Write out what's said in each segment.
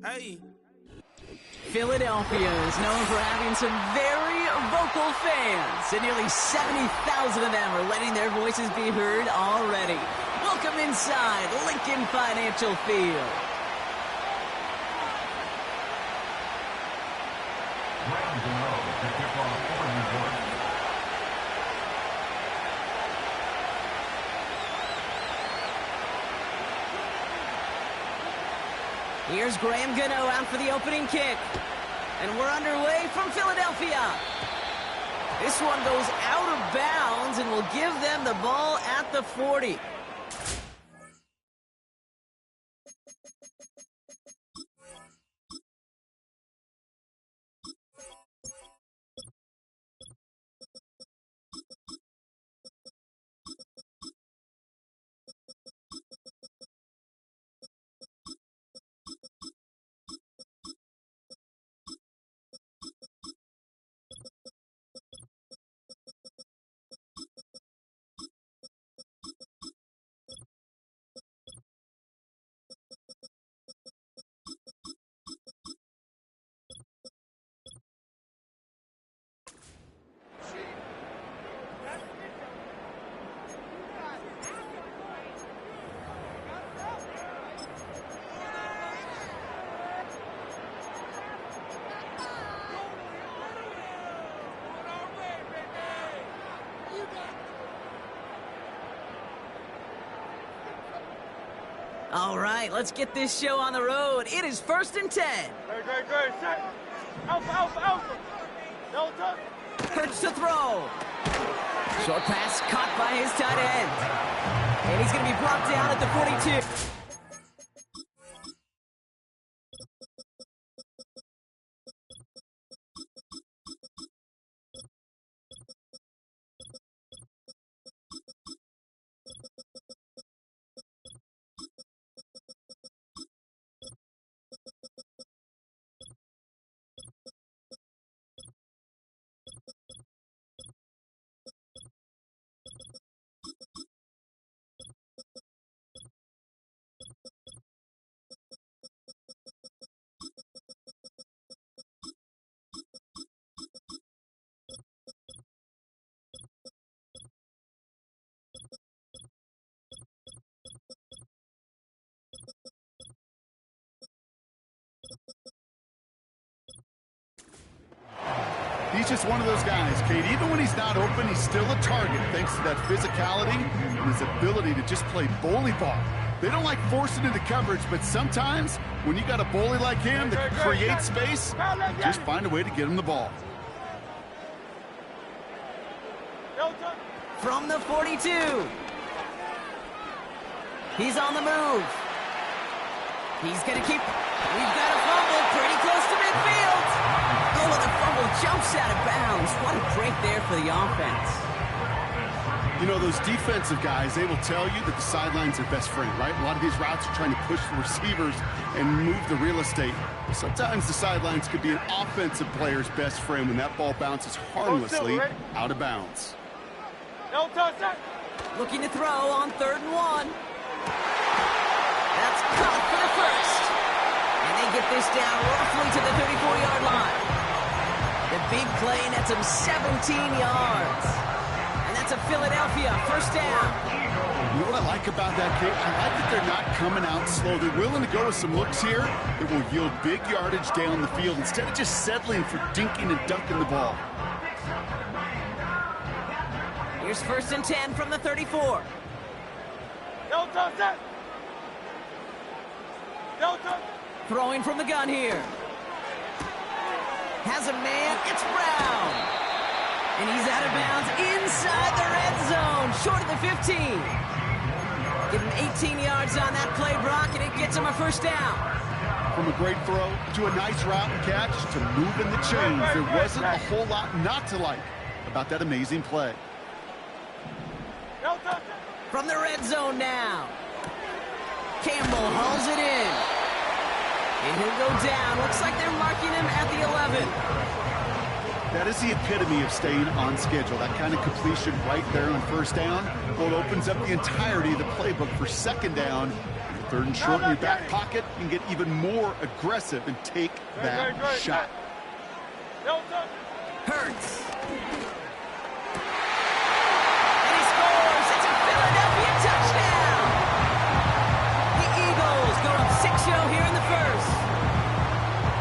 Hey. Philadelphia is known for having some very vocal fans, and nearly 70,000 of them are letting their voices be heard already. Welcome inside Lincoln Financial Field. Here's Graham Gano out for the opening kick. And we're underway from Philadelphia. This one goes out of bounds and will give them the ball at the 40. All right, let's get this show on the road. It is 1st and 10. Great. Set. Alpha. Delta. Hurts to throw. Short pass caught by his tight end. And he's going to be brought down at the 42. He's just one of those guys, Kate. Even when he's not open, he's still a target thanks to that physicality and his ability to just play bully ball. They don't like forcing into coverage, but sometimes when you got a bully like him that can create space, just find a way to get him the ball. From the 42. He's on the move. He's going to keep... We've got a fumble pretty close to midfield. Oh, the fumble jumps out of bounds. What a break there for the offense. You know, those defensive guys, they will tell you that the sideline's their best friend, right? A lot of these routes are trying to push the receivers and move the real estate. Sometimes the sidelines could be an offensive player's best friend when that ball bounces harmlessly out of bounds. Looking to throw on 3rd and 1. That's caught for the first. And they get this down roughly to the 34-yard line. The big play nets him 17 yards. And that's a Philadelphia 1st down. You know what I like about that, Kate? I like that they're not coming out slow. They're willing to go with some looks here that will yield big yardage down the field instead of just settling for dinking and dunking the ball. Here's 1st and 10 from the 34. Delta. Throwing from the gun here. Has a man. It's Brown. And he's out of bounds inside the red zone. Short of the 15. Give him 18 yards on that play, Brock, and it gets him a 1st down. From a great throw to a nice route and catch to moving the chains, there wasn't a whole lot not to like about that amazing play. From the red zone now. Campbell hauls it in. And he'll go down. Looks like they're marking him at the 11. That is the epitome of staying on schedule. That kind of completion right there on 1st down. Well, it opens up the entirety of the playbook for 2nd down. Third and short in your back pocket, you can get even more aggressive and take that shot. Hurts. And he scores. It's a Philadelphia touchdown. The Eagles go up 6-0 here in the first.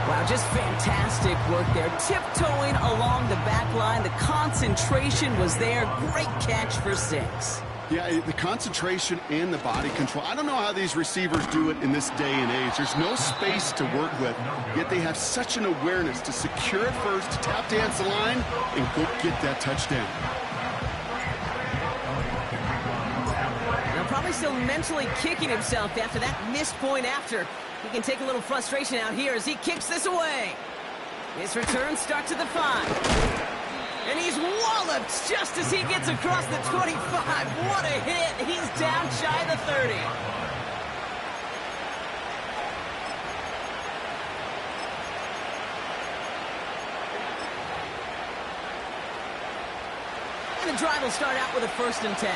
Wow, just fantastic work there. Tiptoeing along the back line. The concentration was there. Great catch for 6. Yeah, the concentration and the body control. I don't know how these receivers do it in this day and age. There's no space to work with, yet they have such an awareness to secure it first, tap dance the line, and go get that touchdown. Now, probably still mentally kicking himself after that missed point after. He can take a little frustration out here as he kicks this away. His return starts at the 5. And he's walloped just as he gets across the 25. What a hit. He's down shy of the 30. And the drive will start out with a 1st and 10.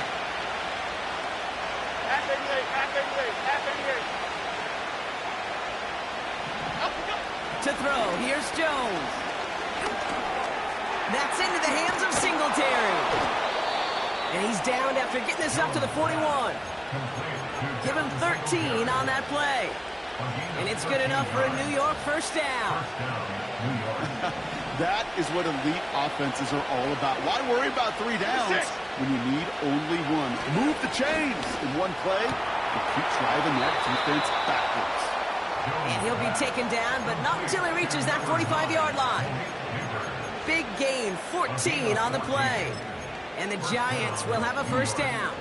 Half 88, half 88, half 88. To throw, here's Jones. That's into the hands of Singletary. And he's downed after getting this up to the 41. Give him 13 on that play. And it's good enough for a New York first down. That is what elite offenses are all about. Why worry about 3 downs when you need only 1? Move the chains in one play and keep driving that defense backwards. And he'll be taken down, but not until he reaches that 45-yard line. Big gain, 14 on the play. And the Giants will have a first down.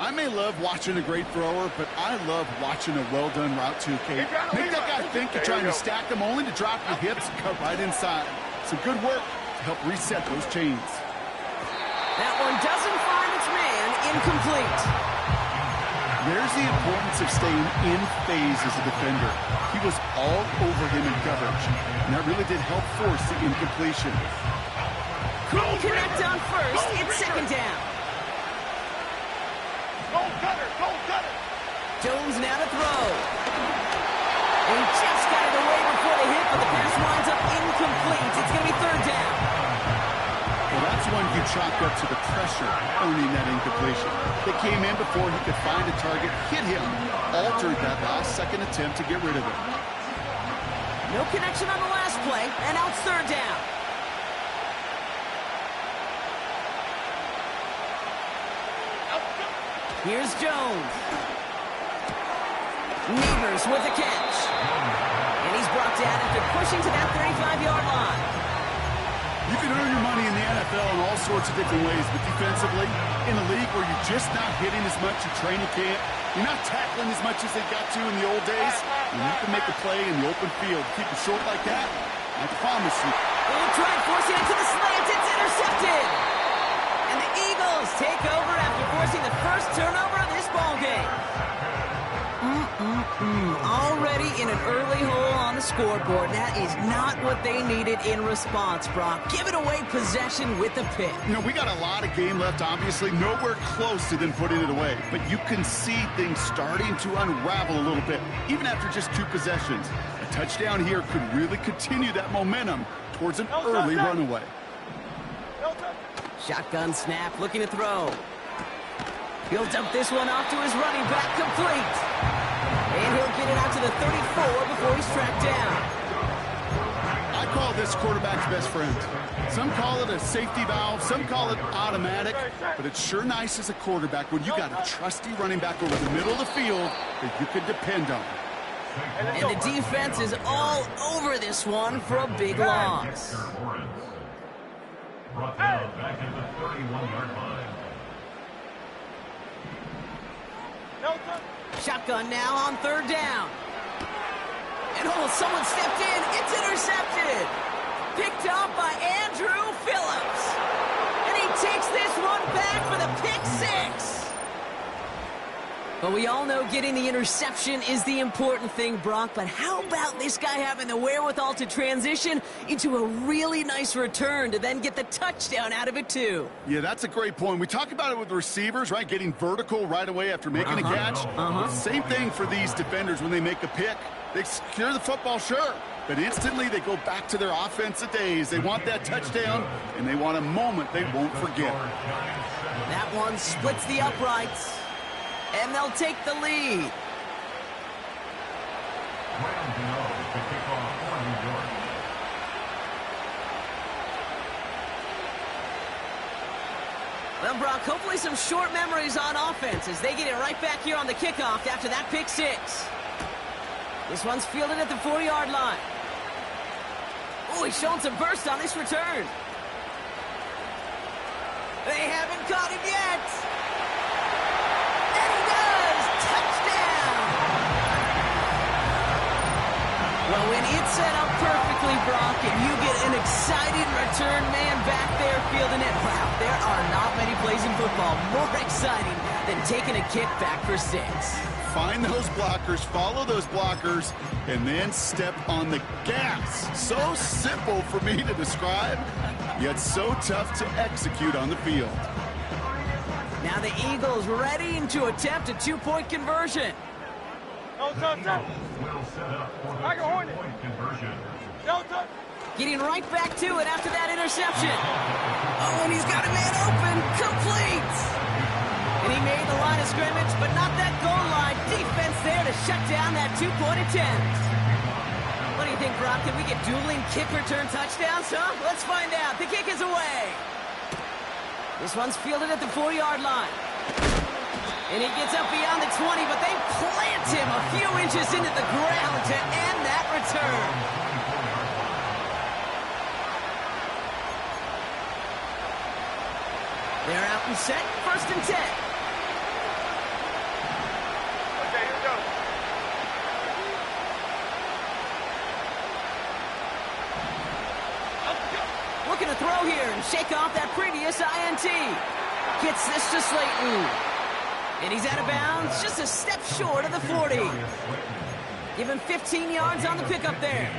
I may love watching a great thrower, but I love watching a well-done route too, Kate. Make that guy think you're trying to stack them only to drop your hips and cut right inside. Some good work to help reset those chains. That one doesn't find its man. Incomplete. There's the importance of staying in phase as a defender. He was all over him in coverage, and that really did help force the incompletion. Couldn't connect on first. It's 2nd down. Goal cutter, goal cutter. Jones now to throw. And he just got it away before the hit, but the pass winds up incomplete. It's going to be 3rd down. Well, that's one you chalk up to the pressure earning that incompletion. They came in before he could find a target, hit him, altered that last second attempt to get rid of it. No connection on the last play, and now it's 3rd down. Here's Jones. Nevers with the catch. And he's brought down after pushing to that 35-yard line. You can earn your money in the NFL in all sorts of different ways, but defensively, in a league where you're just not hitting as much in training camp, you're not tackling as much as they got to in the old days, and you can make a play in the open field. Keep it short like that, I promise you. They'll try forcing it to the slant. It's intercepted. And the Eagles take over after forcing the first turnover of this ballgame. Already in an early hole on the scoreboard. That is not what they needed in response, Brock. Give it away possession with the pick. You know, we got a lot of game left, obviously. Nowhere close to them putting it away. But you can see things starting to unravel a little bit, even after just 2 possessions. A touchdown here could really continue that momentum towards an early runaway. Shotgun snap, looking to throw. Builds up this one off to his running back, complete. And he'll get it out to the 34 before he's tracked down. I call this quarterback's best friend. Some call it a safety valve, some call it automatic, but it's sure nice as a quarterback when you got a trusty running back over the middle of the field that you can depend on. And the defense is all over this one for a big loss. Brought down back at the 31-yard line. Shotgun now on 3rd down. And someone stepped in. It's intercepted. Picked up by Andrew Phillips. And he takes this one back for the pick 6. But we all know getting the interception is the important thing, Brock. But how about this guy having the wherewithal to transition into a really nice return to then get the touchdown out of it, too? Yeah, that's a great point. We talk about it with receivers, right? Getting vertical right away after making a catch. Same thing for these defenders when they make a pick. They secure the football, sure. But instantly they go back to their offensive days. They want that touchdown, and they want a moment they won't forget. That one splits the uprights. And they'll take the lead. Well, Brock, hopefully some short memories on offense as they get it right back here on the kickoff after that pick six. This one's fielded at the 4-yard line. Oh, he's showing some burst on this return. They haven't caught him yet. Well, when it's set up perfectly, Brock, and you get an exciting return man back there fielding it, wow, there are not many plays in football more exciting than taking a kick back for 6. Find those blockers, follow those blockers, and then step on the gas. So simple for me to describe, yet so tough to execute on the field. Now the Eagles ready to attempt a 2-point conversion. No touch. Will set up for the Tiger Hornet. 2-point conversion. No touch. Getting right back to it after that interception. Oh, and he's got a man open. Complete. And he made the line of scrimmage, but not that goal line. Defense there to shut down that 2-point attempt. What do you think, Brock? Can we get dueling kick return touchdowns, huh? Let's find out. The kick is away. This one's fielded at the 4-yard line. And he gets up beyond the 20, but they plant him a few inches into the ground to end that return. They're out and set, 1st and 10. Okay, here we go. Looking to throw here and shake off that previous INT. Gets this to Slayton. And he's out of bounds, just a step short of the 40. Give him 15 yards on the pickup there.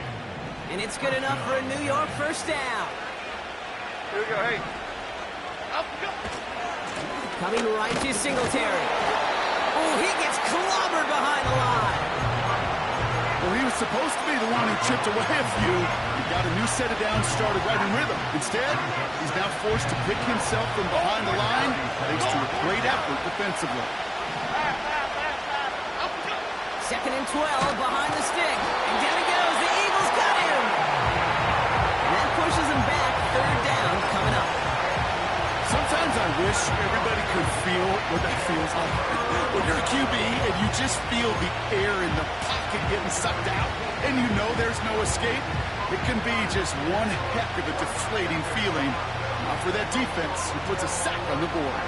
And it's good enough for a New York 1st down. Here we go, hey. Up, go. Coming right to Singletary. Oh, he gets clobbered behind the line. Well, he was supposed to be the one who chipped away a few. He got a new set of downs started right in rhythm. Instead, he's now forced to pick himself from behind the line thanks to a great effort defensively. 2nd and 12 behind the stick. And down he goes. The Eagles got him. And that pushes him back. 3rd down coming up. Sometimes I wish everybody could feel what that feels like. When you're a QB and you just feel the air in the pocket getting sucked out and you know there's no escape, it can be just one heck of a deflating feeling. For that defense, who puts a sack on the board.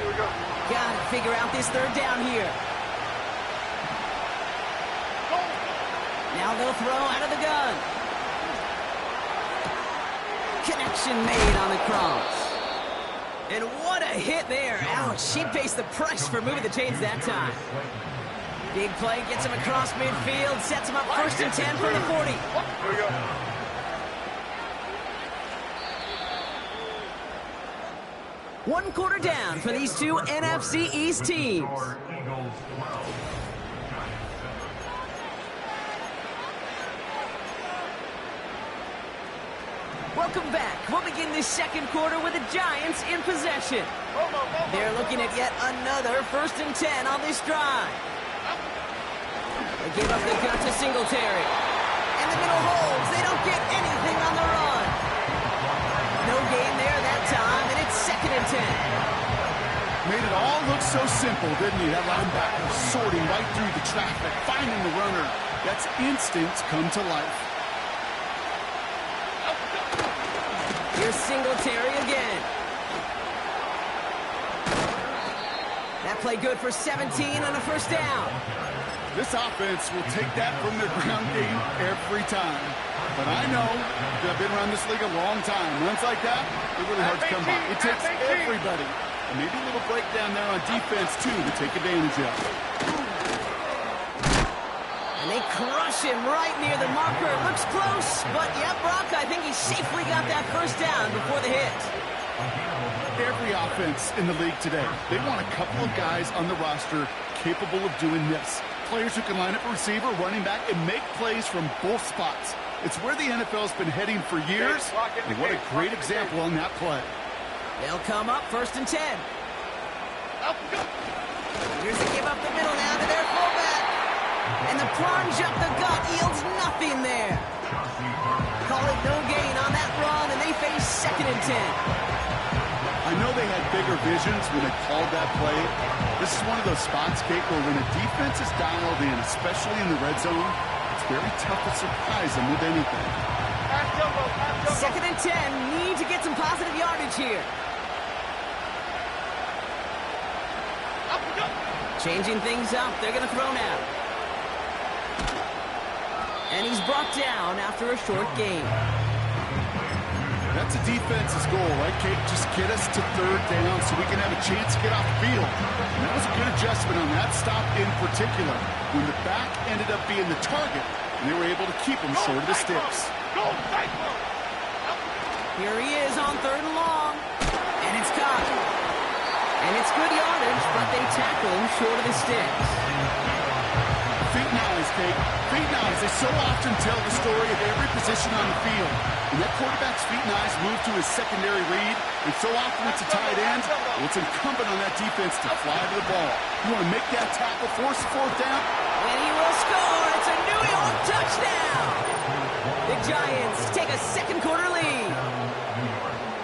Here we go. Got to figure out this 3rd down here. Now they'll throw out of the gun. Connection made on the cross. And what a hit there. Ouch, she pays the price for moving the chains that time. Big play, gets him across midfield, sets him up 1st and 10 from the 40. Here we go. One quarter down for these two NFC East teams. Eagles 12. Welcome back. We'll begin this 2nd quarter with the Giants in possession. They're looking at yet another 1st and 10 on this drive. They give up the gun to Singletary. And the middle holds. They don't get anything on the run. No gain there that time, and it's 2nd and 10. Made it all look so simple, didn't he? That linebacker sorting right through the traffic, finding the runner. That's instant come to life. Here's Singletary again. That play good for 17 and a 1st down. This offense will take that from their ground game every time. But I know, I've been around this league a long time. Runs like that, they're really hard to come by. It takes everybody And maybe a little breakdown there on defense, too, to take advantage of. And they crush him right near the marker. Looks close, but yeah, Brock, I think he safely got that first down before the hit. Every offense in the league today, they want a couple of guys on the roster capable of doing this. Players who can line up a receiver, running back, and make plays from both spots. It's where the NFL's been heading for years, and what a great example on that play. They'll come up 1st and 10. Here's a give up the middle now to their fullback. And the plunge up the gut yields nothing there. Call it no gain on that run, and they face 2nd and 10. I know they had bigger visions when they called that play. This is one of those spots, Kate, where when a defense is dialed in, especially in the red zone, it's very tough to surprise them with anything. 2nd and 10, need to get some positive yardage here. Changing things up, they're going to throw now. And he's brought down after a short gain. That's a defense's goal, right, Kate? Just get us to 3rd down so we can have a chance to get off the field. And that was a good adjustment on that stop in particular, when the back ended up being the target, and they were able to keep him short of the sticks. Here he is on 3rd and long. And it's caught. And it's good yardage, but they tackle him short of the sticks. Feet and eyes, Kate. Feet and eyes. They so often tell the story of every position on the field. And that quarterback's feet and eyes move to his secondary read, and so often it's a tight end, well, it's incumbent on that defense to fly to the ball. You want to make that tackle, force the 4th down? And he will score. It's a New York touchdown. The Giants take a 2nd quarter lead.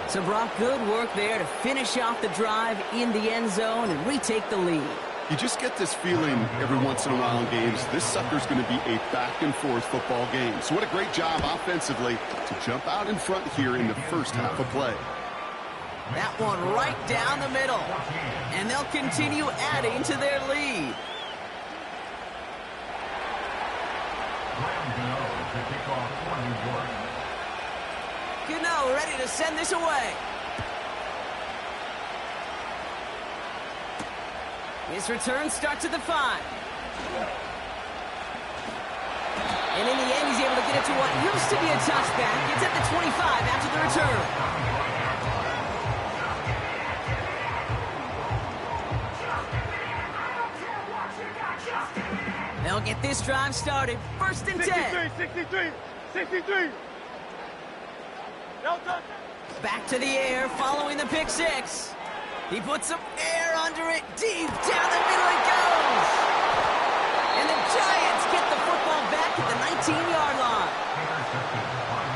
So, Brock, good work there to finish off the drive in the end zone and retake the lead. You just get this feeling every once in a while in games, this sucker's going to be a back-and-forth football game. So what a great job offensively to jump out in front here in the first half of play. That one right down the middle. And they'll continue adding to their lead. Gano ready to send this away. His return starts at the 5. And in the end, he's able to get it to what used to be a touchback. It's at the 25 after the return. They'll get this drive started. 1st and 10. 63. Back to the air following the pick 6. He puts some air under it. Deep down the middle it goes. And the Giants get the football back at the 19-yard line.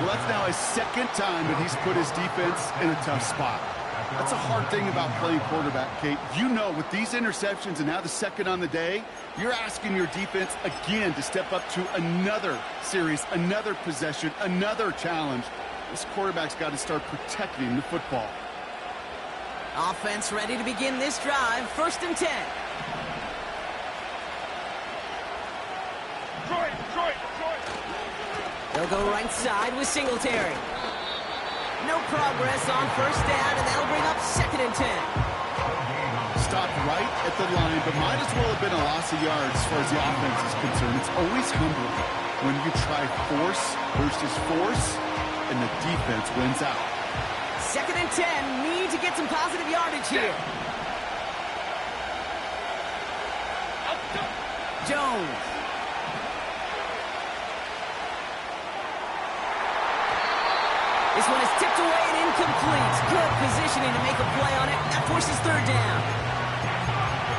Well, that's now his 2nd time that he's put his defense in a tough spot. That's a hard thing about playing quarterback, Kate. You know, with these interceptions and now the 2nd on the day, you're asking your defense again to step up to another series, another possession, another challenge. This quarterback's got to start protecting the football. Offense ready to begin this drive. 1st and 10. Detroit. They'll go right side with Singletary. No progress on 1st down, and that'll bring up 2nd and 10. Stopped right at the line, but might as well have been a loss of yards as far as the offense is concerned. It's always humbling when you try force versus force, and the defense wins out. 2nd and 10, need to get some positive yardage here. Jones. This one is tipped away and incomplete. Good positioning to make a play on it. That forces 3rd down.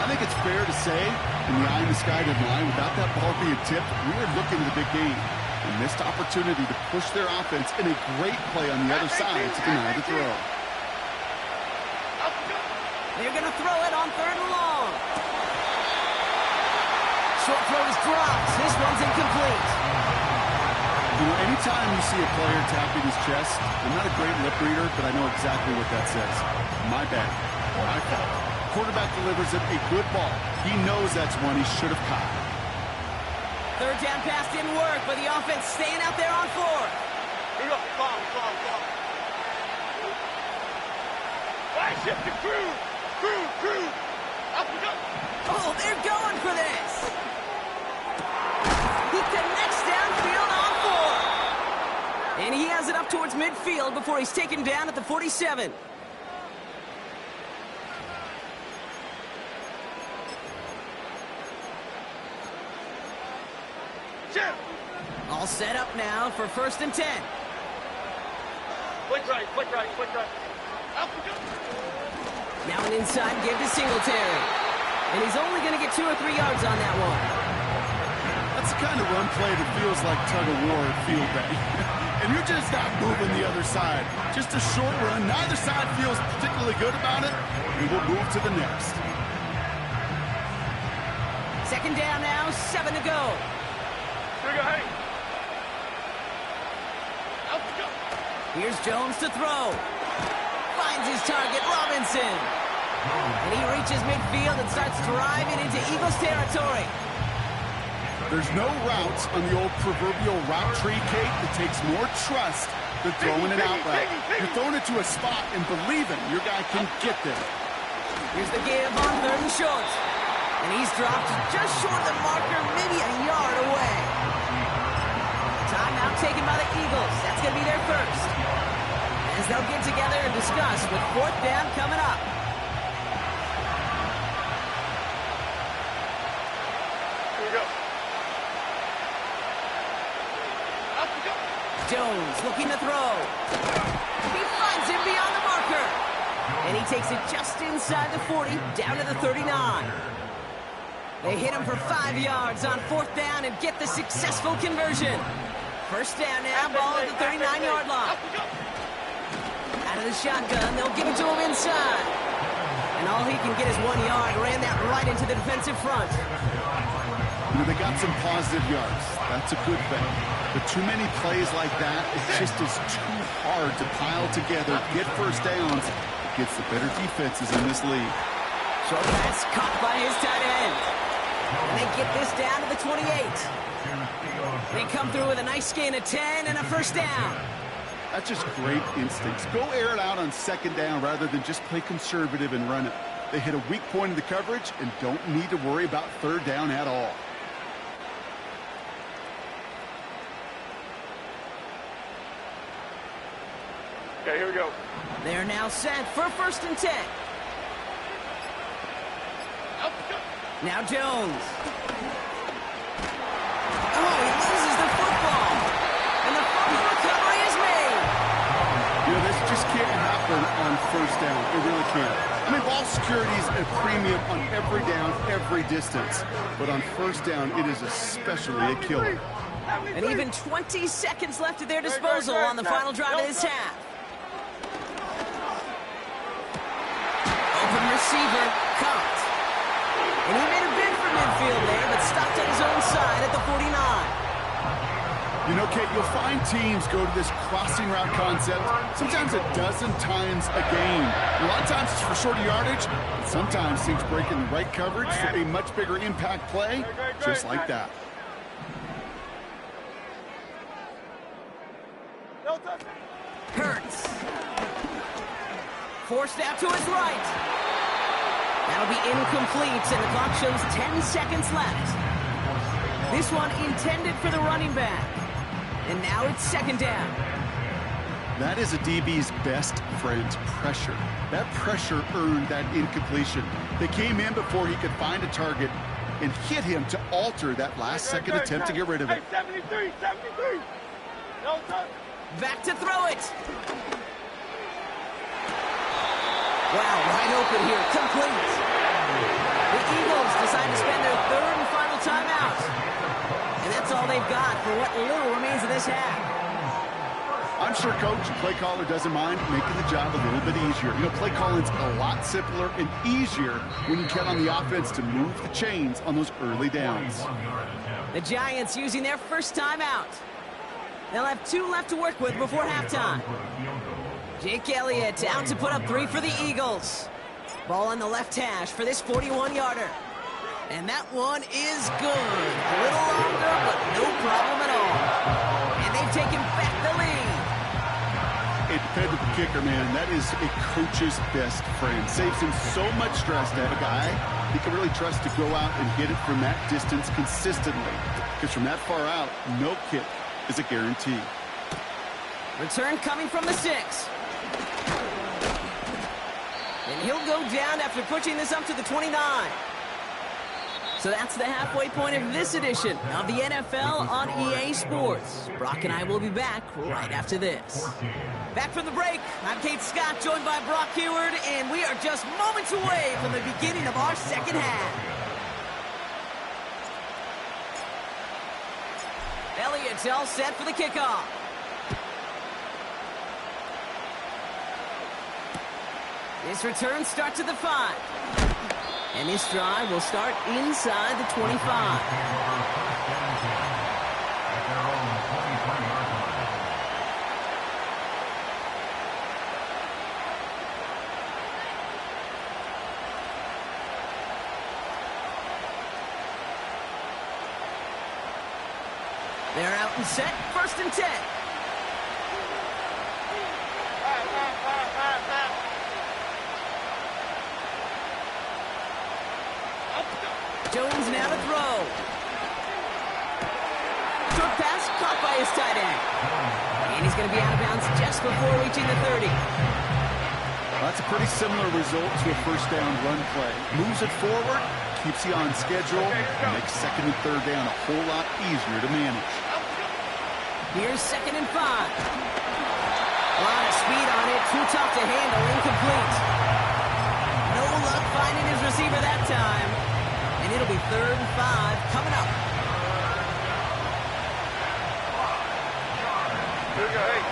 I think it's fair to say, in the eye in the sky line, without that ball being tipped, we were looking at the big game. A missed opportunity to push their offense in a great play on the other side to deny the throw. They're going to throw it on 3rd and long. Short throw is dropped. This one's incomplete. You know, anytime you see a player tapping his chest, I'm not a great lip reader, but I know exactly what that says. My bad. My fault. Quarterback delivers it a good ball. He knows that's one he should have caught. 3rd down pass didn't work, but the offense staying out there on 4th. Shift the crew. Oh, they're going for this. He connects downfield on 4. And he has it up towards midfield before he's taken down at the 47. All set up now for 1st and 10. Quick right. Now an inside give to Singletary. And he's only going to get 2 or 3 yards on that one. That's the kind of run play that feels like tug-of-war at field day. And you're just not moving the other side. Just a short run. Neither side feels particularly good about it. And we'll move to the next. 2nd down now, 7 to go. Here we go, hey. Here's Jones to throw. Finds his target, Robinson. And he reaches midfield and starts driving into Eagles territory. There's no routes on the old proverbial route tree, Kate, that takes more trust than throwing an out route. You're throwing it to a spot and believing your guy can get there. Here's the give on 3rd and short. And he's dropped just short of the marker, maybe a yard away. Timeout taken by the Eagles. That's going to be their first. As they'll get together and discuss with 4th down coming up. Here we go. Jones looking to throw. He finds him beyond the marker. And he takes it just inside the 40, down to the 39. They hit him for 5 yards on 4th down and get the successful conversion. 1st down now, ball at the 39-yard line. Out of the shotgun, they'll give it to him inside. And all he can get is 1 yard. Ran that right into the defensive front. You know, they got some positive yards. That's a good thing. But too many plays like that, it just is too hard to pile together, get 1st downs against the better defenses in this league. Short pass caught by his tight end. And they get this down to the 28. They come through with a nice gain of 10 and a 1st down. That's just great instincts. Go air it out on 2nd down rather than just play conservative and run it. They hit a weak point in the coverage and don't need to worry about 3rd down at all. Okay, here we go. They're now set for 1st and 10. Now Jones. Oh, he loses the football. And the fumble recovery is made. You know, this just can't happen on 1st down. It really can't. I mean, ball security is a premium on every down, every distance. But on 1st down, it is especially a killer. And even 20 seconds left at their disposal on the final drive of this half. Open receiver, caught. And he made a bid for midfield there, but stopped on his own side at the 49. You know, Kate, you'll find teams go to this crossing route concept sometimes a dozen times a game. A lot of times it's for shorter yardage, but sometimes teams break in the right coverage for a much bigger impact play, just like that. Hurts. Forced out to his right. That'll be incomplete, and the clock shows 10 seconds left. This one intended for the running back. And now it's 2nd down. That is a DB's best friend, pressure. That pressure earned that incompletion. They came in before he could find a target and hit him to alter that last-second attempt to get rid of it. 73. No time. Back to throw it. Wow, wide open here, complete. The Eagles decide to spend their 3rd and final timeout. And that's all they've got for what little remains of this half. I'm sure coach and play caller doesn't mind making the job a little bit easier. You know, play calling's a lot simpler and easier when you count on the offense to move the chains on those early downs. The Giants using their 1st timeout. They'll have 2 left to work with before halftime. Jake Elliott out to put up 3 for the Eagles. Ball on the left hash for this 41-yarder. And that one is good. A little longer, but no problem at all. And they've taken back the lead. A dependable Kicker, man, that is a coach's best friend. Saves him so much stress to have a guy he can really trust to go out and hit it from that distance consistently. Because from that far out, no kick is a guarantee. Return coming from the 6. And he'll go down after pushing this up to the 29. So that's the halfway point of this edition of the NFL on EA Sports. Brock and I will be back right after this. Back from the break, I'm Kate Scott, joined by Brock Heward, and we are just moments away from the beginning of our second half. Elliott's all set for the kickoff. This return starts at the 5. And this drive will start inside the 25. They're out and set, 1st and 10. Jones now to throw. Short pass caught by his tight end. And he's going to be out of bounds just before reaching the 30. Well, that's a pretty similar result to a first down run play. Moves it forward, keeps you on schedule, and makes 2nd and 3rd down a whole lot easier to manage. Here's 2nd and 5. A lot of speed on it, too tough to handle, incomplete. No luck finding his receiver that time. And it'll be 3rd and 5 coming up. Here we go, hey.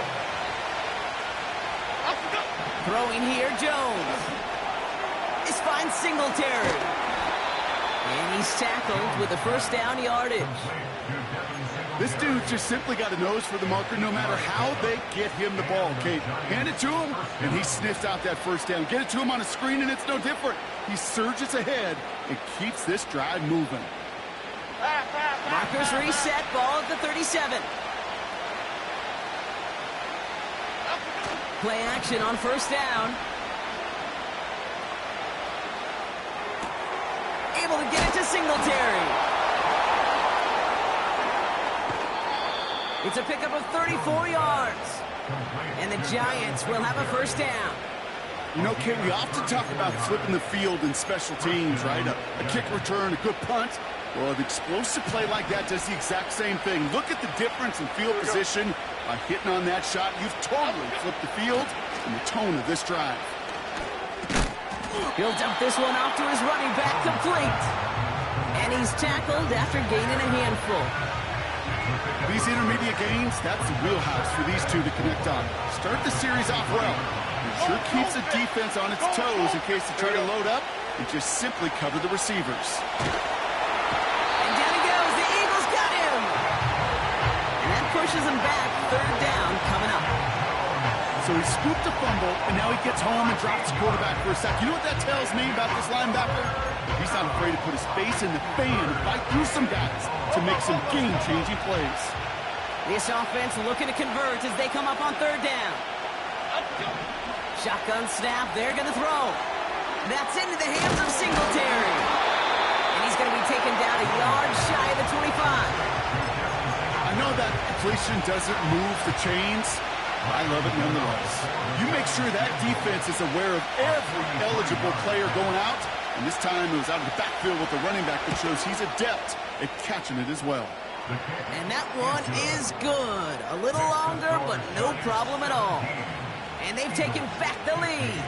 Throwing here, Jones. This finds Singletary. And he's tackled with the 1st down yardage. This dude just simply got a nose for the marker no matter how they get him the ball, Kate. Hand it to him, and he sniffs out that 1st down. Get it to him on a screen, and it's no different. He surges ahead and keeps this drive moving. Markers reset, ball at the 37. Play action on 1st down. Able to get it to Singletary. It's a pickup of 34 yards. And the Giants will have a 1st down. You know, Kate, we often talk about flipping the field in special teams, right? A kick return, a good punt. Well, an explosive play like that does the exact same thing. Look at the difference in field position. By hitting on that shot, you've totally flipped the field and the tone of this drive. He'll dump this one off to his running back, complete. And he's tackled after gaining a handful. These intermediate gains, that's the wheelhouse for these two to connect on. Start the series off well. It sure keeps the defense on its toes in case they try to load up and just simply cover the receivers. And down he goes. The Eagles got him. And that pushes him back. 3rd down coming up. So he scooped a fumble, and now he gets home and drops the quarterback for a sack. You know what that tells me about this linebacker? He's not afraid to put his face in the fan and fight through some guys to make some game-changing plays. This offense looking to convert as they come up on 3rd down. Shotgun snap. They're going to throw. That's into the hands of Singletary. And he's going to be taken down a yard shy of the 25. I know that completion doesn't move the chains. I love it nonetheless. You make sure that defense is aware of every eligible player going out. And this time it was out of the backfield with the running back that shows he's adept at catching it as well. And that one is good. A little longer, but no problem at all. And they've taken back the lead.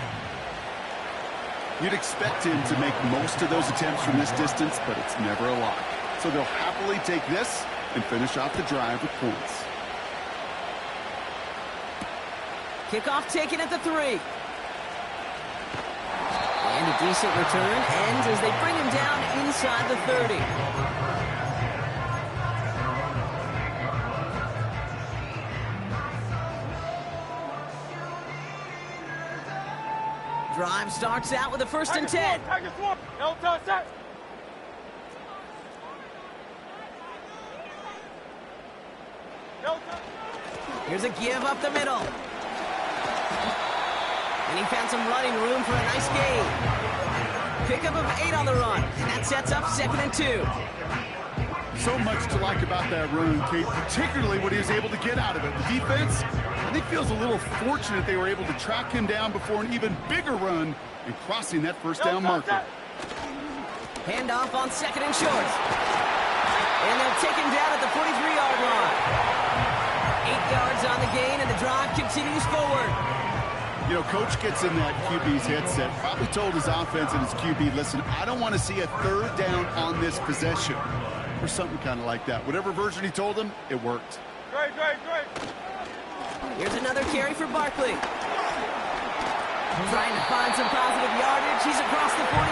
You'd expect him to make most of those attempts from this distance, but it's never a lock. So they'll happily take this and finish off the drive with points. Kickoff taken at the 3. And a decent return ends as they bring him down inside the 30. Drive starts out with a 1st and 10. Here's a give up the middle. And he found some running room for a nice gain. Pickup of 8 on the run, and that sets up 2nd and 2. So much to like about that run, Kate, particularly what he was able to get out of it. The defense, I think, feels a little fortunate they were able to track him down before an even bigger run and crossing that first down marker. Handoff on 2nd and short. And they'll take him down at the 43-yard line. 8 yards on the gain, and the drive continues forward. You know, Coach gets in that QB's headset, probably told his offense and his QB, listen, I don't want to see a 3rd down on this possession. Or something kind of like that. Whatever version he told him, it worked. Great. Here's another carry for Barkley. Trying to find some positive yardage. He's across the 45.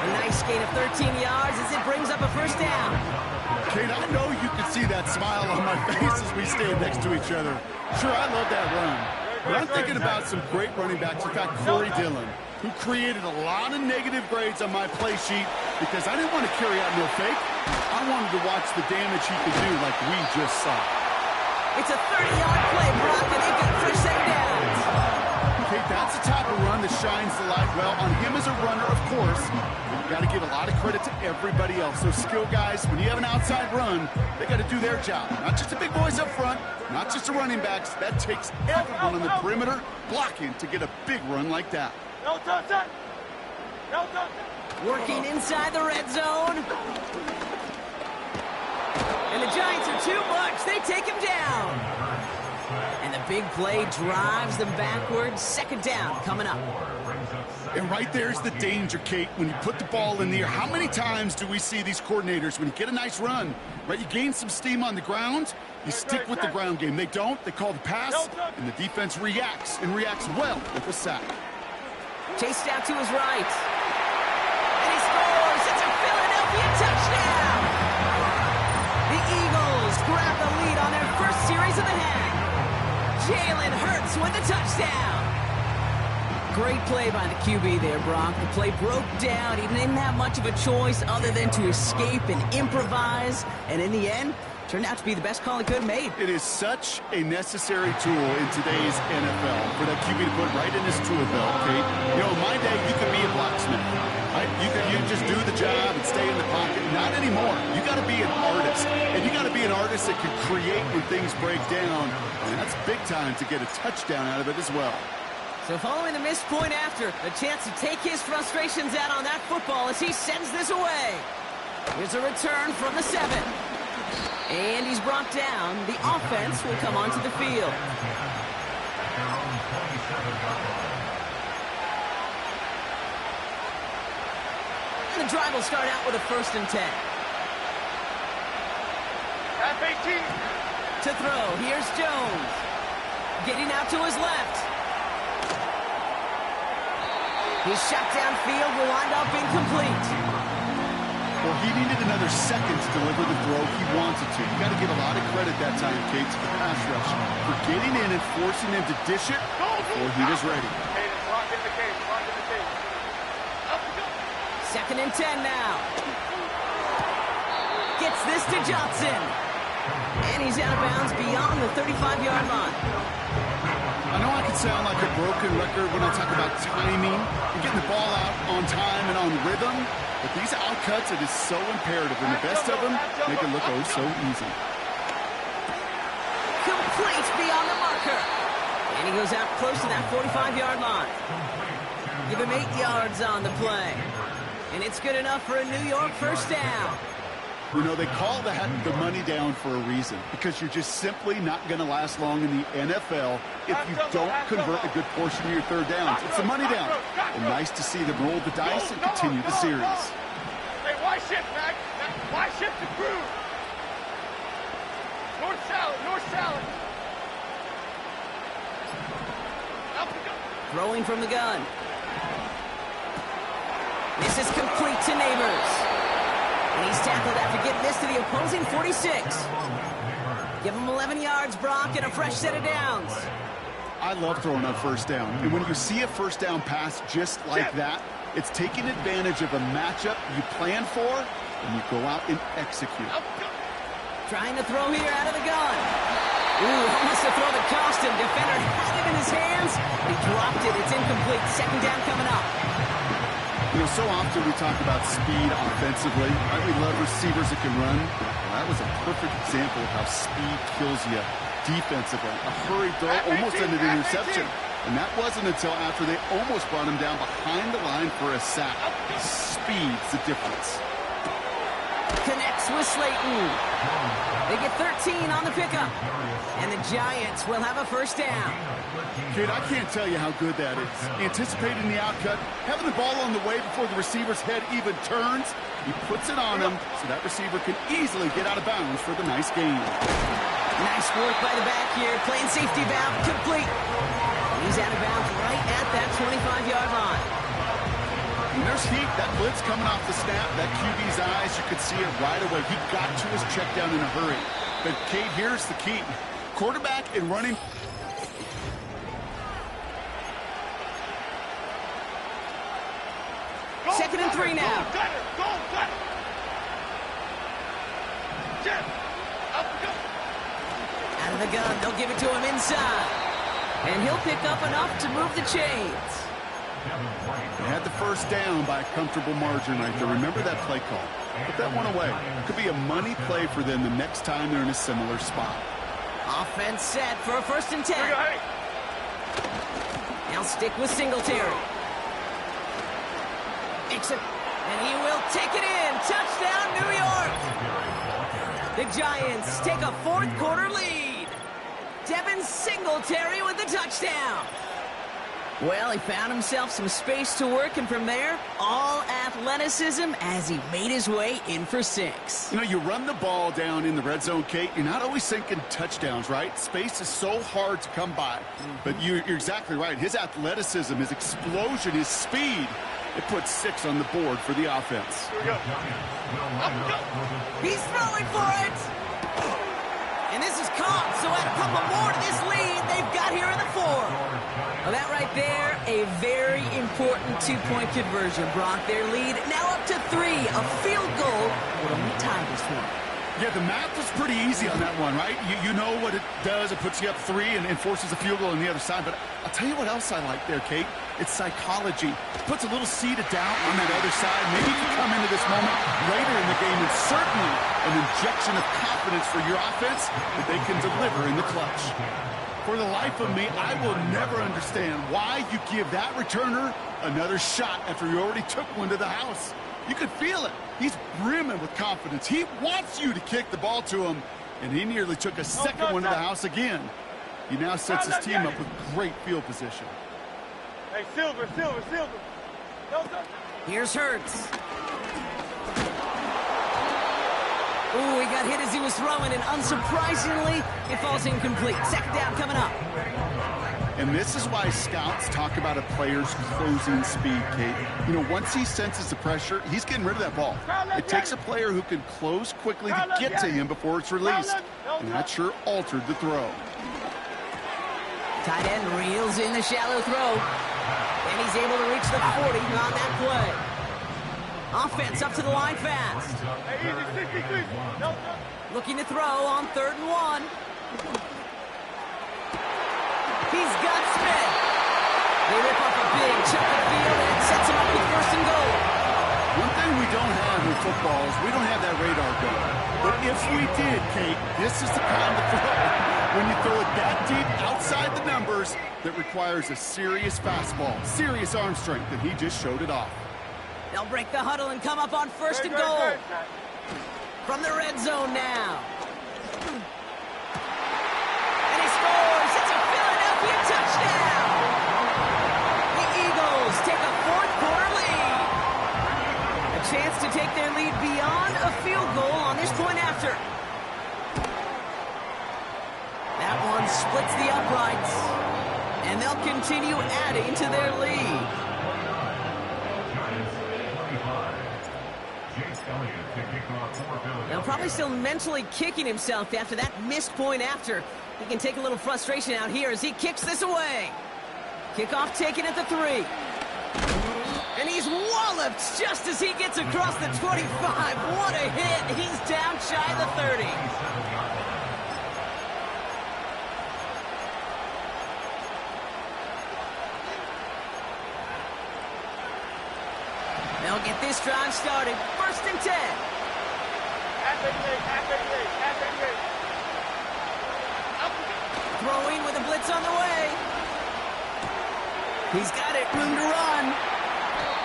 A nice gain of 13 yards as it brings up a 1st down. Kate, I know you can see that smile on my face as we stand next to each other. Sure, I love that run. But I'm thinking about some great running backs. In fact, Corey Dillon, who created a lot of negative grades on my play sheet because I didn't want to carry out no fake. I wanted to watch the damage he could do like we just saw. It's a 30-yard play, Brock, and they've got fresh set downs. Okay, that's the type of run that shines the light well on him as a runner, of course. But you got to give a lot of credit to everybody else. Those skill guys, when you have an outside run, they got to do their job. Not just the big boys up front, not just the running backs. That takes everyone on the perimeter blocking to get a big run like that. Working inside the red zone. And the Giants are too much. They take him down. And the big play drives them backwards. 2nd down coming up. And right there's the danger, Kate, when you put the ball in the air. How many times do we see these coordinators, when you get a nice run, right, you gain some steam on the ground, you stick with the ground game. They don't. They call the pass, and the defense reacts, and reacts well with a sack. Chased out to his right. And he scores. It's a Philadelphia touchdown. The Eagles grab the lead on their first series of the half. Jalen Hurts with the touchdown. Great play by the QB there, Brock. The play broke down. He didn't have much of a choice other than to escape and improvise. And in the end, turned out to be the best call he could have made. It is such a necessary tool in today's NFL for that QB to put right in his tool belt, Kate. You know, in my day, you could be a blacksmith, right? You just do the job and stay in the pocket. Not anymore. You got to be an artist, and you got to be an artist that can create when things break down. And that's big time to get a touchdown out of it as well. So following the missed point after, a chance to take his frustrations out on that football as he sends this away. Here's a return from the 7. And he's brought down. The offense will come onto the field. And the drive will start out with a 1st and 10. F-18. To throw, here's Jones. Getting out to his left. His shot downfield will wind up incomplete. Well, he needed another second to deliver the throw he wanted to. You got to give a lot of credit that time, Kate, to the pass rush for getting in and forcing him to dish it before he was ready. Lock in the cage. 2nd and 10 now. Gets this to Johnson. And he's out of bounds beyond the 35-yard line. I know I can sound like a broken record when I talk about timing and getting the ball out on time and on rhythm, but these outcuts, it is so imperative, and the best of them make it look oh so easy. Complete beyond the marker. And he goes out close to that 45-yard line. Give him 8 yards on the play. And it's good enough for a New York 1st down. You know, they call that the money down for a reason, because you're just simply not going to last long in the NFL if you don't convert a good portion of your 3rd downs. It's the money down. And nice to see them roll the dice and continue the series. Hey, why shift, Mac? Why shift the crew? North salad. Throwing from the gun. This is complete to Neighbors. And he's tackled after getting this to the opposing 46. Give him 11 yards, Brock, and a fresh set of downs. I love throwing on 1st down. And when you see a 1st down pass just like that, it's taking advantage of a matchup you plan for, and you go out and execute. Trying to throw here out of the gun. Ooh, almost to throw the costume. Defender had it in his hands. He dropped it. It's incomplete. Second down coming up. You know, so often we talk about speed offensively. Right? We love receivers that can run. Well, that was a perfect example of how speed kills you defensively. A hurried throw almost ended in interception. And that wasn't until after they almost brought him down behind the line for a sack. Speed's the difference. Connects with Slayton. They get 13 on the pickup. And the Giants will have a first down. Kid, I can't tell you how good that is. Anticipating the outcut, having the ball on the way before the receiver's head even turns. He puts it on him so that receiver can easily get out of bounds for the nice gain. Nice work by the back here. Playing safety valve complete. He's out of bounds right at that 25-yard line. And there's heat. That blitz coming off the snap. That QB's eyes, you could see it right away. He got to his check down in a hurry. But, Kate, here's the key. Quarterback and running. Second and 3 now. Go, cut it. Out of the gun. They'll give it to him inside. And he'll pick up enough to move the chains. They had the first down by a comfortable margin right there. Remember that play call. Put that one away. Could be a money play for them the next time they're in a similar spot. Offense set for a 1st and 10. They'll stick with Singletary. Makes it, and he will take it in. Touchdown, New York. The Giants take a 4th quarter lead. Devin Singletary with the touchdown. Well, he found himself some space to work, and from there, all athleticism as he made his way in for 6. You know, you run the ball down in the red zone, Kate, you're not always thinking touchdowns, right? Space is so hard to come by. But you're exactly right. His athleticism, his explosion, his speed, it puts 6 on the board for the offense. He's throwing for it. And this is caught, so add a couple more to this lead they've got here in the 4th. Well, that right there, a very important 2-point conversion. Brought their lead now up to 3. A field goal would only tie this one. Yeah, the math was pretty easy on that one, right? You know what it does. It puts you up 3 and forces a field goal on the other side. But I'll tell you what else I like there, Kate. It's psychology. Puts a little seed of doubt on that other side. Maybe you come into this moment later in the game, and certainly an injection of confidence for your offense that they can deliver in the clutch. For the life of me, I will never understand why you give that returner another shot after you already took one to the house. You could feel it. He's brimming with confidence. He wants you to kick the ball to him, and he nearly took a second one to the house again. He now sets his team up with great field position. Hey, Silver. Here's Hurts. Ooh, he got hit as he was throwing, and unsurprisingly, it falls incomplete. Second down coming up. And this is why scouts talk about a player's closing speed, Kate. You know, once he senses the pressure, he's getting rid of that ball. It takes a player who can close quickly to get to him before it's released. And that sure altered the throw. Tight end reels in the shallow throw. And he's able to reach the 40 on that play. Offense up to the line fast. Looking to throw on 3rd and 1. He's got Smith. They rip off a big chunk of field and it sets him up with 1st and goal. One thing we don't have in football is we don't have that radar gun. But if we did, Kate, this is the kind of throw. When you throw it that deep outside the numbers, that requires a serious fastball, serious arm strength, and he just showed it off. They'll break the huddle and come up on 1st and goal. From the red zone now. And he scores. It's a Philadelphia touchdown. The Eagles take a 4th quarter lead. A chance to take their lead beyond a field goal on this point after. That one splits the uprights. And they'll continue adding to their lead. Now probably still mentally kicking himself after that missed point after. He can take a little frustration out here as he kicks this away. Kickoff taken at the 3. And he's walloped just as he gets across the 25. What a hit. He's down shy of the 30. They'll get this drive started. 1st and 10. Throwing with a blitz on the way. He's got it, room to run.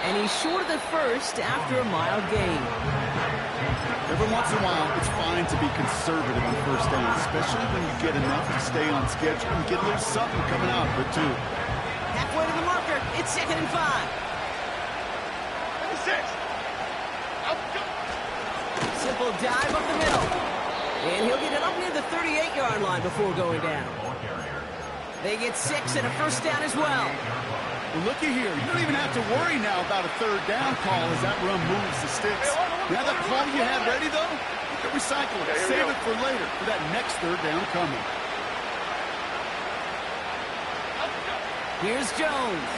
And he's short of the first after a mile gain. Every once in a while, it's fine to be conservative on 1st down, especially when you get enough to stay on schedule and get a little something coming out of it, too. Halfway to the marker. It's 2nd and 5. 6. Simple dive up the middle. And he'll get it up near the 38-yard line before going down. They get 6 and a 1st down as well. Well, looky here. You don't even have to worry now about a 3rd down call as that run moves the sticks. Now that call you had ready, though, you can recycle it. Save it for later, for that next 3rd down coming. Here's Jones.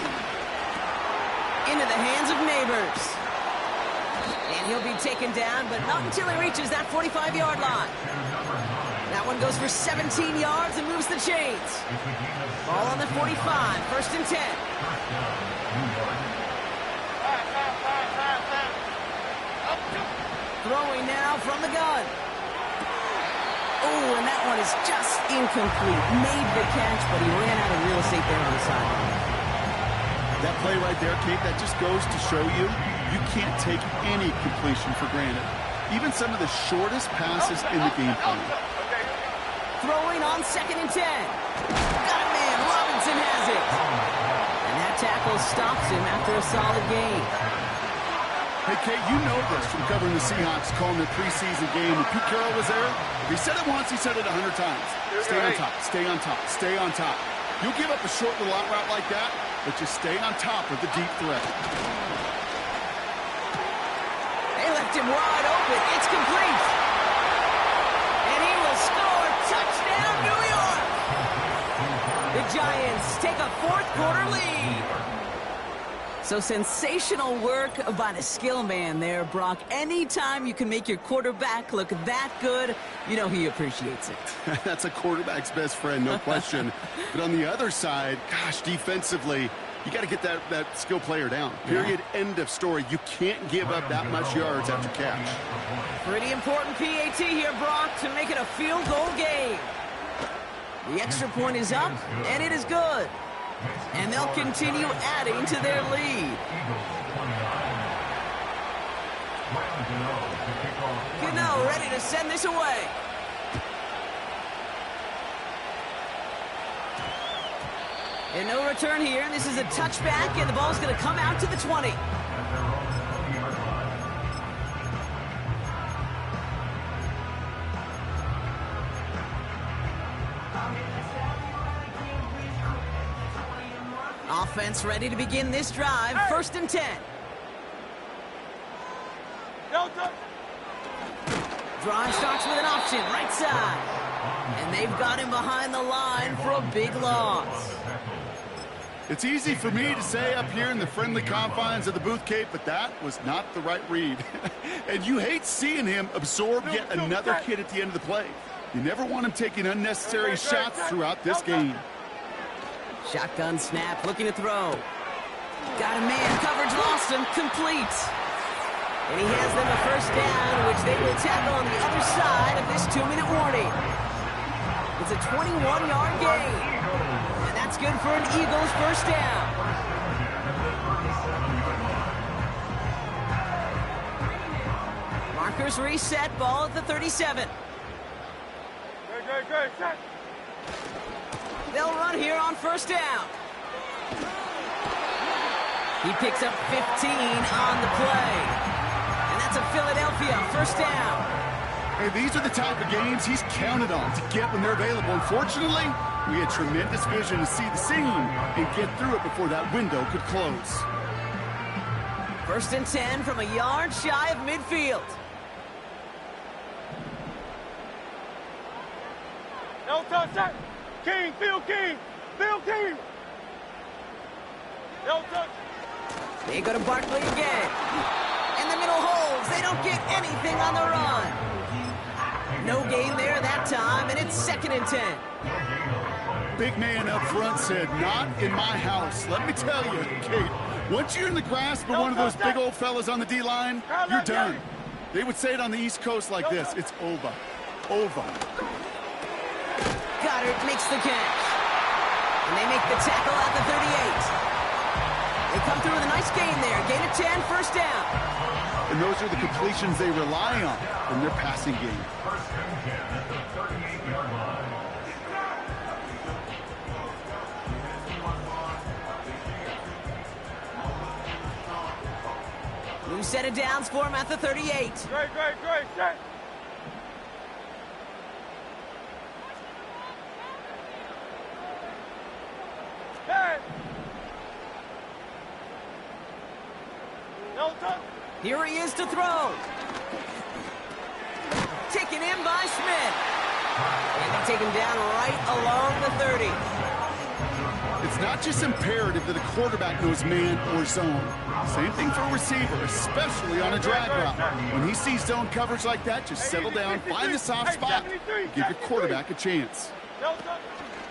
Into the hands of Neighbors. And he'll be taken down, but not until he reaches that 45-yard line. That one goes for 17 yards and moves the chains. Ball on the 45, 1st and 10. Throwing now from the gun. Oh, and that one is just incomplete. Made the catch, but he ran out of real estate there on the sideline. That play right there, Kate, that just goes to show you can't take any completion for granted. Even some of the shortest passes in the game plan. Throwing on 2nd and 10. Got a man. Robinson has it. And that tackle stops him after a solid gain. Hey, Kate, you know this from covering the Seahawks, calling their preseason game. When Pete Carroll was there, if he said it once, he said it 100 times. Stay on top, stay on top, stay on top. You'll give up a short little out route like that, but just stay on top of the deep threat. They left him wide open. It's complete. And he will score. Touchdown, New York. The Giants take a 4th quarter lead. So sensational work by the skill man there, Brock. Anytime you can make your quarterback look that good, you know he appreciates it. That's a quarterback's best friend, no question. But on the other side, gosh, defensively, you got to get that skill player down. Period. Yeah. End of story. You can't give up that much yards after catch. Pretty important PAT here, Brock, to make it a field goal game. The extra point is up, and it is good. And they'll continue adding to their lead. Cano ready to send this away. And no return here. This is a touchback, and the ball's going to come out to the 20. Offense ready to begin this drive. 1st and 10. Drive starts with an option, right side. And they've got him behind the line for a big loss. It's easy for me to say up here in the friendly confines of the booth, Kate, but that was not the right read. And you hate seeing him absorb yet another hit at the end of the play. You never want him taking unnecessary shots throughout this game. Shotgun snap, looking to throw. Got a man, coverage lost him, complete. And he has them a 1st down, which they will tackle on the other side of this 2-minute warning. It's a 21-yard gain. And that's good for an Eagles 1st down. Markers reset, ball at the 37. They'll run here on 1st down. He picks up 15 on the play. And that's a Philadelphia 1st down. Hey, these are the type of games he's counted on to get when they're available. Unfortunately, we had tremendous vision to see the seam and get through it before that window could close. 1st and 10 from a yard shy of midfield. No touch that. King, Phil King, Phil King. No touch. They go to Barkley again. In the middle holes, they don't get anything on the run. No gain there that time, and it's 2nd and 10. Big man up front said, not in my house. Let me tell you, Kate, Once you're in the grasp of one of those big old fellas on the D-line, you're done. They would say it on the East Coast like this. It's over. Over. Goddard makes the catch. And they make the tackle at the 38. They come through with a nice gain there. Gain of 10, first down. And those are the completions they rely on in their passing game. First and 10 at the 38-yard line. New set of downs for him at the 38. Great, set. Hey! No touch. Here he is to throw. Taken in by Smith. And they take him down right along the 30. It's not just imperative that a quarterback knows man or zone. Same thing for a receiver, especially on a drag route. When he sees zone coverage like that, just settle down, find the soft spot, and give your quarterback a chance.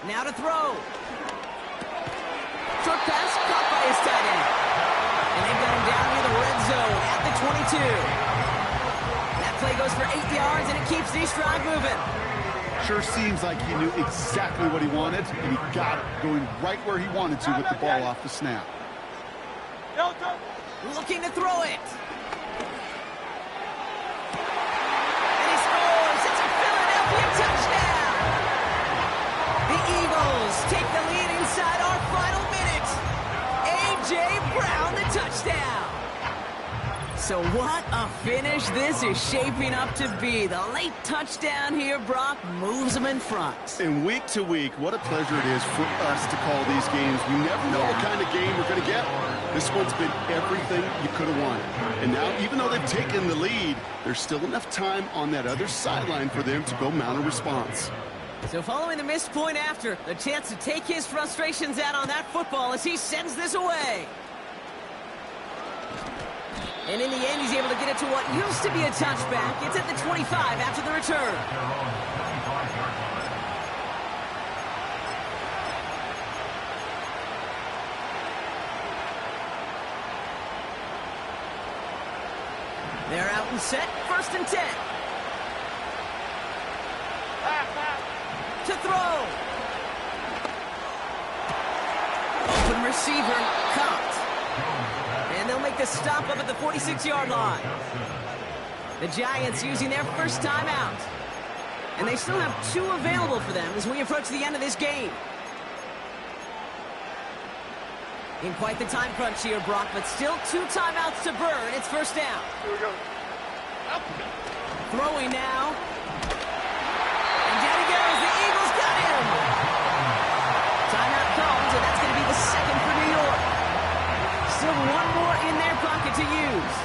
Now to throw. Short pass caught by his tight end. And they've got him down near the red zone at the 22. That play goes for 8 yards, and it keeps the drive moving. Sure seems like he knew exactly what he wanted, and he got it, going right where he wanted to with the ball off the snap. Looking to throw it. And he scores. It's a Philadelphia touchdown. The Eagles take the lead inside our final minute. A.J. Brown, the touchdown. So what a finish this is shaping up to be. The late touchdown here, Brock, moves them in front. And week to week, what a pleasure it is for us to call these games. We never know what kind of game we're going to get. This one's been everything you could have wanted. And now, even though they've taken the lead, there's still enough time on that other sideline for them to go mount a response. So following the missed point after, the chance to take his frustrations out on that football as he sends this away. And in the end, he's able to get it to what used to be a touchback. It's at the 25 after the return. They're out and set, first and 10. To throw. Open receiver, caught. And they'll make the stop up at the 46-yard line. The Giants using their first timeout. And they still have 2 available for them as we approach the end of this game. In quite the time crunch here, Brock, but still 2 timeouts to burn. It's first down. Here we go. Throwing now. And down he goes. The Eagles got him. Timeout comes, and that's going to be the second for New York. Still 1 more in their pocket to use.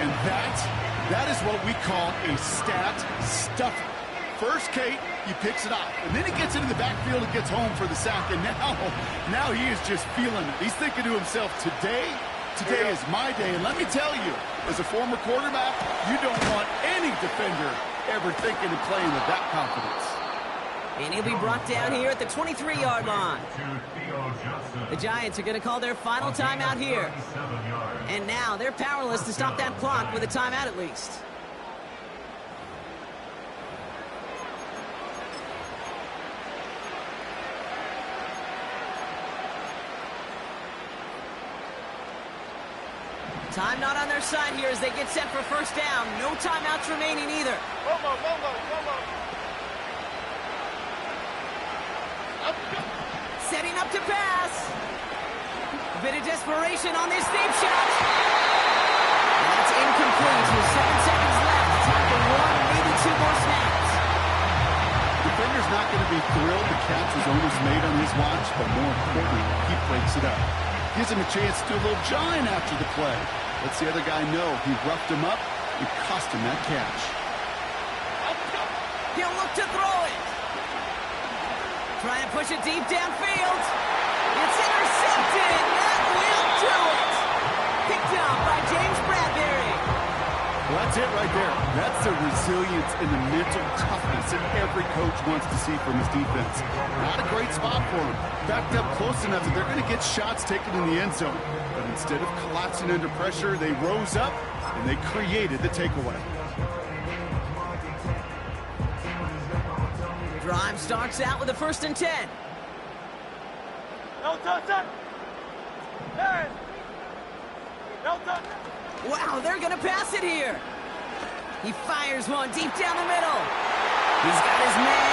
And that is what we call a stat stuffer. First, Kate, he picks it up, and then he gets into the backfield and gets home for the sack, and now he is just feeling it. He's thinking to himself, today is my day, and let me tell you, as a former quarterback, you don't want any defender ever thinking and playing with that confidence. And he'll be brought down here at the 23-yard line. The Giants are going to call their final timeout here. And now they're powerless to stop that clock with a timeout at least. Time not on their side here as they get set for first down. No timeouts remaining either. Setting up to pass. A bit of desperation on this deep shot. And that's incomplete with 7 seconds left. Time for 1, maybe 2 more snaps. Defender's not going to be thrilled the catch was almost made on his watch, but more importantly, he breaks it up. Gives him a chance to do a little jawing after the play. Lets the other guy know he roughed him up and cost him that catch. He'll look to throw it. Trying to push it deep downfield. It's intercepted. That will do it. Picked up by James Bradbury. Well, That's it right there. That's the resilience and the mental toughness that every coach wants to see from his defense. Not a great spot for him. Backed up close enough that they're going to get shots taken in the end zone. But instead of collapsing under pressure, they rose up and they created the takeaway. Drive starts out with a 1st and 10. No touch it. Hey. No touch. Wow, they're going to pass it here. He fires one deep down the middle. He's got his man